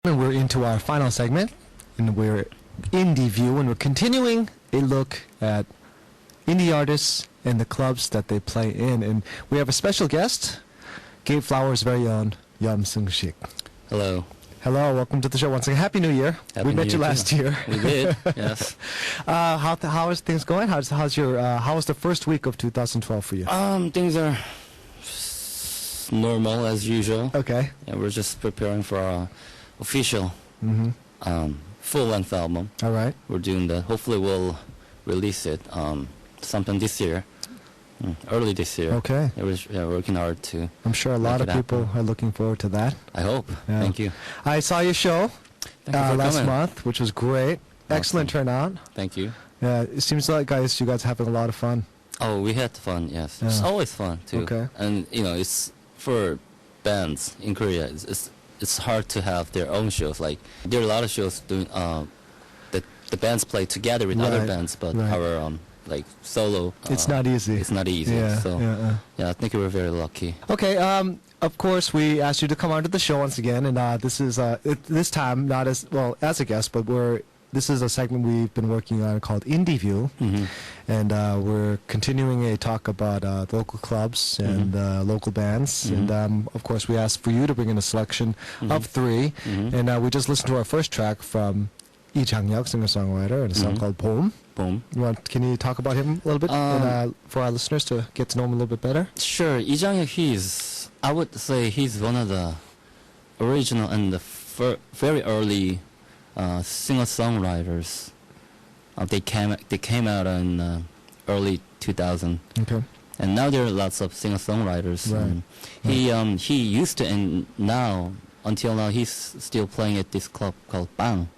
And we're into our final segment, and we're Indie View, and we're continuing a look at indie artists and the clubs that they play in. And we have a special guest, GateFlowers' very own Yum Sung-shik. Hello. Hello, welcome to the show once again. Happy New Year. Happy we met New you Year last too. year. We did, yes. How is things going? How was the first week of 2012 for you? Things are normal as usual. Okay. Yeah, we're just preparing for our official full-length album. All right. We're doing that. Hopefully we'll release it sometime this year. Early this year. Okay. Yeah, we're working hard to. I'm sure a lot of people are looking forward to that. I hope. Yeah. Thank you. I saw your show last coming. month, which was great. Awesome. Excellent turnout. Thank you. Yeah, it seems like you guys having a lot of fun. Oh, we had fun, yes. Yeah. It's always fun, too. Okay. And, it's for bands in Korea, it's hard to have their own shows. Like, there are a lot of shows doing that the bands play together with other bands, but our like solo. It's not easy. It's not easy. Yeah, so yeah. I think we're very lucky. Okay. Of course, we asked you to come onto the show once again, and this is this time not as well as a guest, but this is a segment we've been working on called Indie View, and we're continuing a talk about local clubs and local bands, and of course we asked for you to bring in a selection of three, and we just listened to our first track from Lee Jang-hyuk, singer-songwriter, and a song called Boom. Boom. Can you talk about him a little bit for our listeners to get to know him a little bit better? Sure. Lee Jang-hyuk, I would say he's one of the original and the very early singer-songwriters. They came out in early 2000. Okay. And now there are lots of singer-songwriters. Right. He used to, and until now, he's still playing at this club called Bang,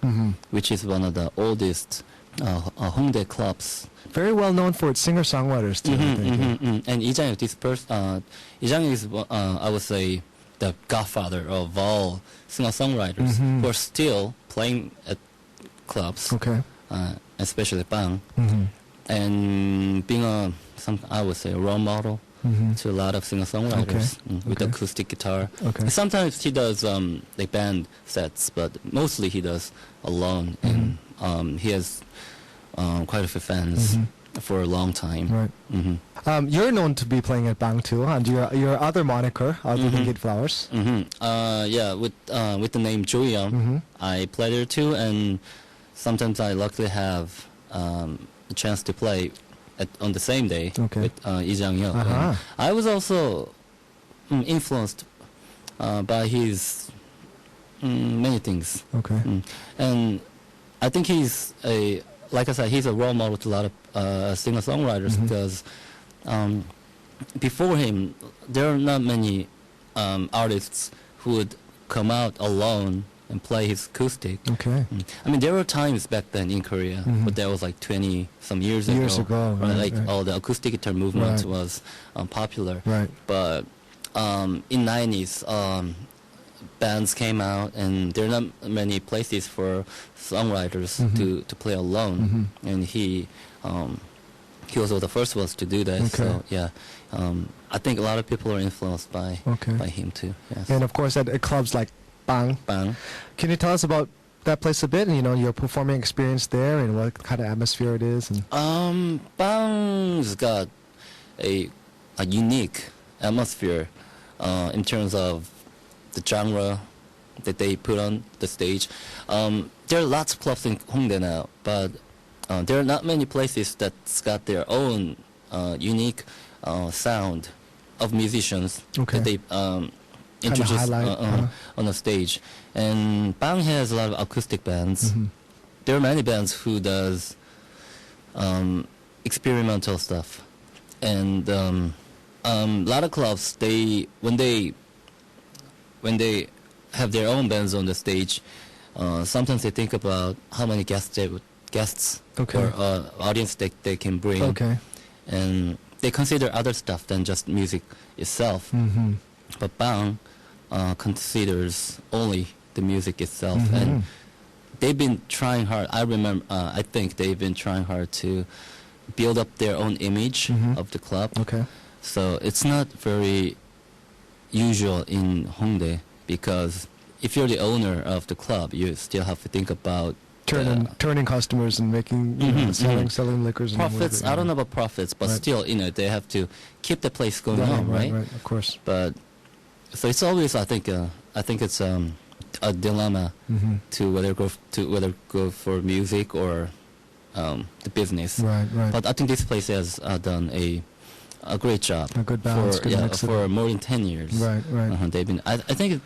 which is one of the oldest Hongdae clubs. Very well known for its singer-songwriters too. I think. And Lee Jang-hyuk, Lee Jang-hyuk is, I would say, the godfather of all singer-songwriters who are still playing at clubs. Okay. Especially Bang, and being I would say a role model to a lot of singer-songwriters with acoustic guitar. Okay. Sometimes he does like band sets, but mostly he does alone, and he has quite a few fans for a long time. Right. You're known to be playing at Bang too, and your other moniker other than GateFlowers. Yeah, with the name Joey Young, I play there too, and sometimes I luckily have a chance to play on the same day with Lee Jang-hyuk. I was also influenced by his many things. Okay. And I think he's like I said, he's a role model to a lot of singer-songwriters because before him, there are not many artists who would come out alone and play his acoustic. Okay. I mean, there were times back then in Korea, but that was like 20-some years ago. Right, all the acoustic guitar movement was popular. Right. But in 90s, bands came out, and there are not many places for songwriters to play alone. And he was one of the first ones to do that. Okay. So yeah, I think a lot of people are influenced by him too. Yes. And of course, at clubs like Bang. Can you tell us about that place a bit, and your performing experience there, and what kind of atmosphere it is? And Bang's got a unique atmosphere in terms of the genre that they put on the stage. There are lots of clubs in Hongdae now, but there are not many places that's got their own unique sound of musicians that they introduce on the stage. And Bang has a lot of acoustic bands. There are many bands who does experimental stuff, and a lot of clubs when they have their own bands on the stage, sometimes they think about how many guests or audience they can bring, and they consider other stuff than just music itself. But Bang considers only the music itself, and they've been trying hard. I think they've been trying hard to build up their own image of the club. So it's not very usual in Hongdae because if you're the owner of the club, you still have to think about turning customers and making selling liquors and profits. whatever, I don't know about profits, but Right. still, they have to keep the place going on, right? Right, of course. But so it's always, I think it's a dilemma to whether go for music or the business. Right. But I think this place has done a great job. A good balance, good mix of for it. more than 10 years. Right. They've been. I think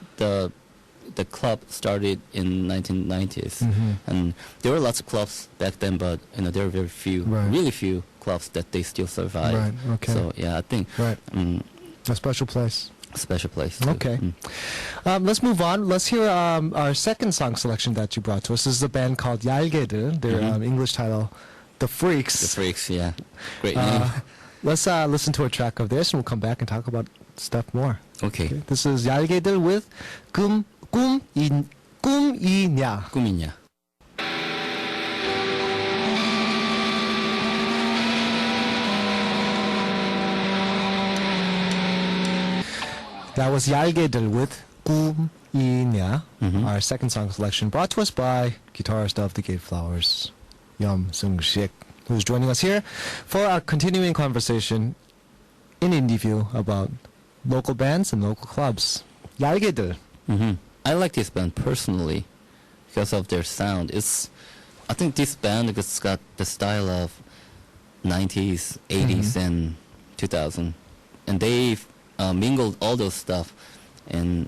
the club started in 1990s, and there were lots of clubs back then, but there were very few, Right. really few clubs that they still survive. Right. Okay. So yeah, I think Right. A special place. a special place. Too. Okay. Let's move on. Let's hear our second song selection that you brought to us. This is a band called 얄개들. Their English title, The Freaks. The Freaks, yeah, great name. Let's listen to a track of theirs, and we'll come back and talk about stuff more. Okay. This is 얄개들 with 꿈이냐. 꿈이냐. That was 얄개들 with 꿈이냐. Our second song selection brought to us by guitarist of the GateFlowers, Yum Sung-sik, who's joining us here for our continuing conversation in IndieView about local bands and local clubs. 얄개들. I like this band personally because of their sound. I think this band has got the style of 90s, 80s, and 2000, and they've mingled all those stuff and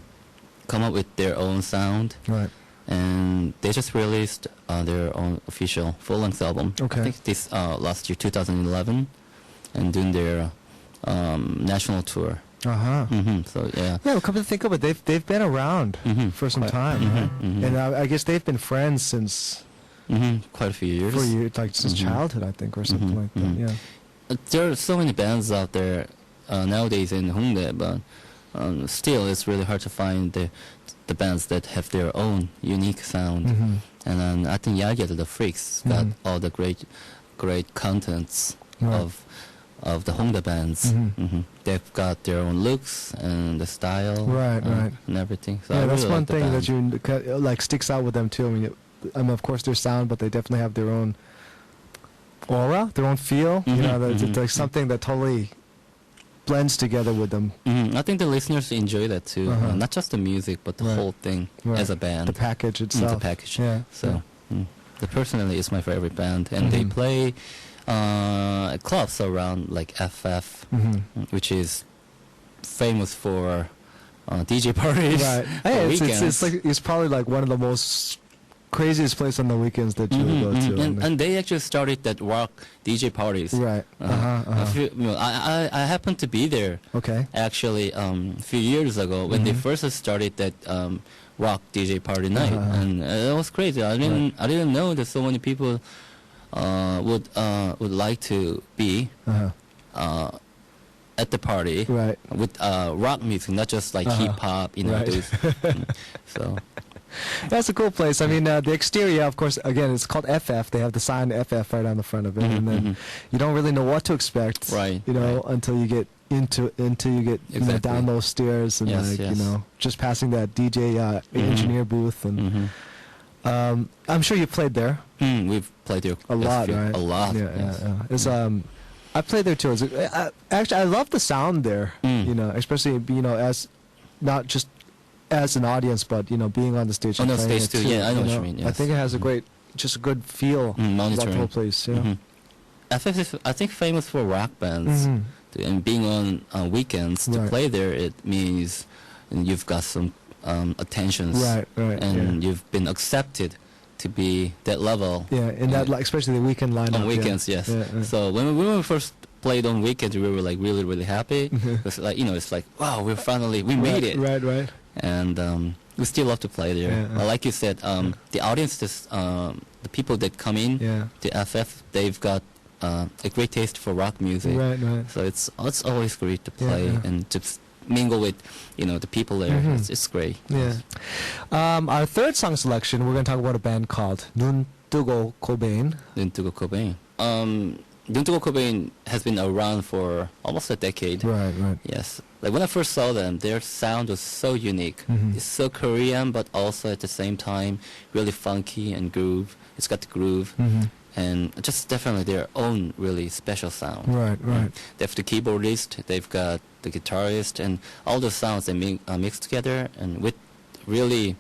come up with their own sound. Right. And they just released their own official full-length album. Okay. I think this last year, 2011, and doing their national tour. So yeah. Yeah, well, come to think of it, they've been around for some time, right? And I guess they've been friends since quite a few years. for years, like since childhood, I think, or something like that. Yeah. There are so many bands out there nowadays in Hongdae, but still it's really hard to find the bands that have their own unique sound. And then I think 얄개들, the Freaks, got all the great contents Right. of the Hongdae bands. They've got their own looks and the style, Right. and everything. So Yeah, I that's really one like the thing band. that you like sticks out with them too. I mean, of course, their sound, but they definitely have their own aura, their own feel. It's like something that totally blends together with them. I think the listeners enjoy that too. Not just the music, but the Right. whole thing Right. as a band. The package itself. The package. Yeah. So, personally, it's my favorite band, and they play clubs around like FF, which is famous for DJ parties. Right. for Hey, weekends. it's probably like one of the most craziest place on the weekends that you go to. And they actually started that rock DJ parties. Right. I happened to be there. Okay. Actually, a few years ago when they first started that rock DJ party night, and it was crazy. I didn't know that so many people would like to be at the party Right. with rock music, not just like hip hop, Right. those. So. That's a cool place. I mean, the exterior, of course, again, it's called FF. They have the sign FF right on the front of it, and then you don't really know what to expect, Right, until you get Exactly. down those stairs and Yes, yes. just passing that DJ engineer booth, and I'm sure you played there We've played there a lot, right? A lot. Yeah, yes. yeah. It's I played there too. Actually, I love the sound there. Especially as not just as an audience, but being on the stage. On and the playing stage it too, yeah, I know what you mean, I yes. think it has a good feel about the Monitoring. whole place. Yeah. FF is, I think, famous for rock bands. And being on weekends to Right. play there, it means you've got some attentions. Right. And you've been accepted to be that level. Yeah, and that especially the weekend lineup. On weekends, yeah. yes. Yeah. So when we first played on weekends, we were like really, really happy. It's like it's like, wow, we made it. Right. And we still love to play there. Yeah. Like you said, the audience, the people that come in to FF, they've got a great taste for rock music. Right. So it's always great to play and to mingle with the people there. It's great. Yeah. Our third song selection, we're going to talk about a band called 눈 뜨고 고베인. Then to go Cobain. Duntugo Cobain has been around for almost a decade. Right. Yes. Like when I first saw them, their sound was so unique. It's so Korean, but also at the same time really funky and groove. It's got the groove. And just definitely their own really special sound. Right. They have the keyboardist, they've got the guitarist, and all the sounds they mix together, and with really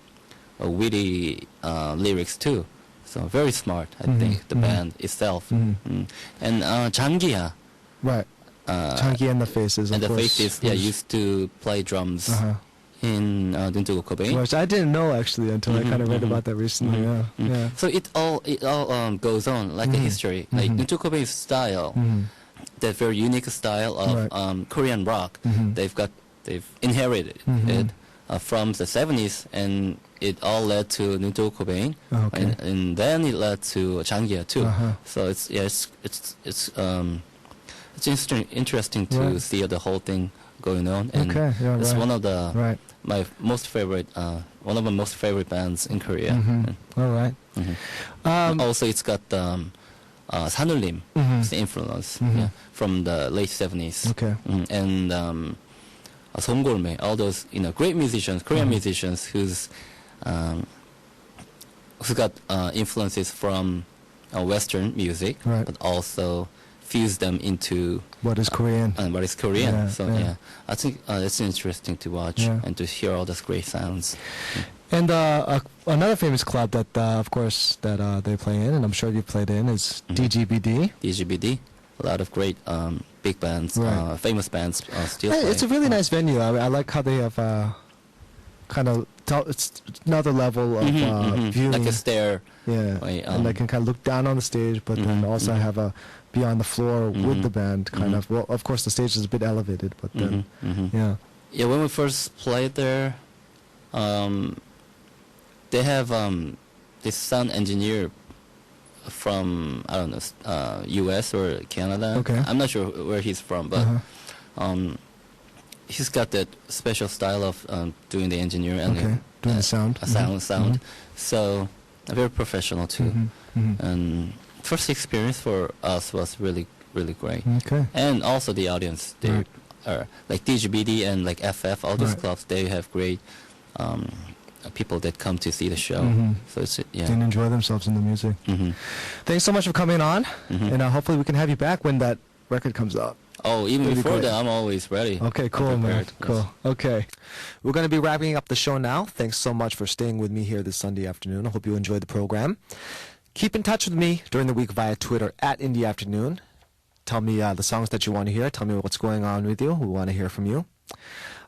witty lyrics too. So very smart, I think, the band itself. And Changia. Right. Chunky and the Faces, of and the course. Faces, used to play drums in Duntugo Cobain. Which I didn't know actually until I kind of read about that recently. Yeah. So it all goes on like a history. Like Duntugo Cobain's style, that very unique style of Korean rock. They've inherited it from the 70s, and it all led to Duntugo Cobain, and then it led to Changia too. So it's interesting to see the whole thing going on, and it's one of the my most favorite one of my most favorite bands in Korea. All right. Also, it's got Sanullim, the influence from the late 70s. And Somgolme, all those great musicians, Korean musicians who got influences from Western music, but also fuse them into what is Korean. I think it's interesting to watch and to hear all those great sounds. And another famous club that, of course, that they play in, and I'm sure you've played in, is DGBD. DGBD, a lot of great big bands, famous bands still play. It's a really nice venue. I like how they have kind of it's another level of viewing, like a stair. And they can kind of look down on the stage, but then also have a be on the floor with the band, kind of. Well, of course, the stage is a bit elevated, but then, when we first played there, they have this sound engineer from, I don't know, U.S. or Canada. I'm not sure where he's from, but he's got that special style of doing the engineering and doing the sound. Sound. So very professional too. And first experience for us was really, really great. And also the audience. They are like DGBD and like FF, all those clubs, they have great people that come to see the show. So it's and enjoy themselves in the music. Thanks so much for coming on, and hopefully we can have you back when that record comes out. Oh, even before that, I'm always ready. Okay, cool, man. Cool. Okay. We're going to be wrapping up the show now. Thanks so much for staying with me here this Sunday afternoon. I hope you enjoyed the program. Keep in touch with me during the week via Twitter at Indie Afternoon. Tell me the songs that you want to hear. Tell me what's going on with you. We want to hear from you.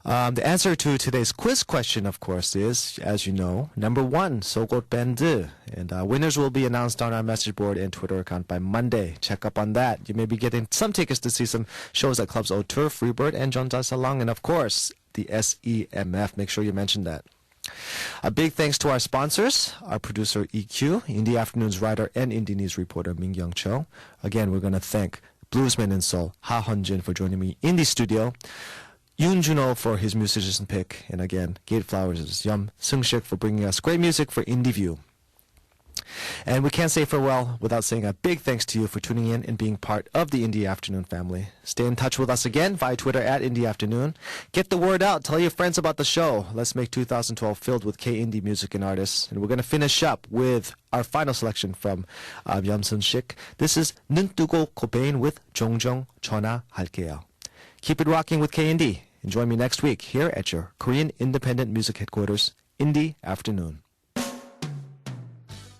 The answer to today's quiz question, of course, is, as you know, number 1, Sogot Band. And winners will be announced on our message board and Twitter account by Monday. Check up on that. You may be getting some tickets to see some shows at Clubs Auteur, Freebird, and Jeonja Salong, and of course, the SEMF. Make sure you mention that. A big thanks to our sponsors, our producer EQ, Indie Afternoon's writer and Indie News reporter Mingyung Cho. Again, we're going to thank Bluesman in Seoul, Ha Hunjin, for joining me in the studio. Yoon Juno for his musician pick, and again, GateFlowers' Yum Sung-shik for bringing us great music for Indie View. And we can't say farewell without saying a big thanks to you for tuning in and being part of the Indie Afternoon family. Stay in touch with us again via Twitter at Indie Afternoon. Get the word out. Tell your friends about the show. Let's make 2012 filled with K-Indie music and artists. And we're going to finish up with our final selection from Yum Sung-shik. This is 눈뜨고 Cobain with 종종 전화할게요. Keep it rocking with K&D. And join me next week here at your Korean Independent Music Headquarters, Indie Afternoon.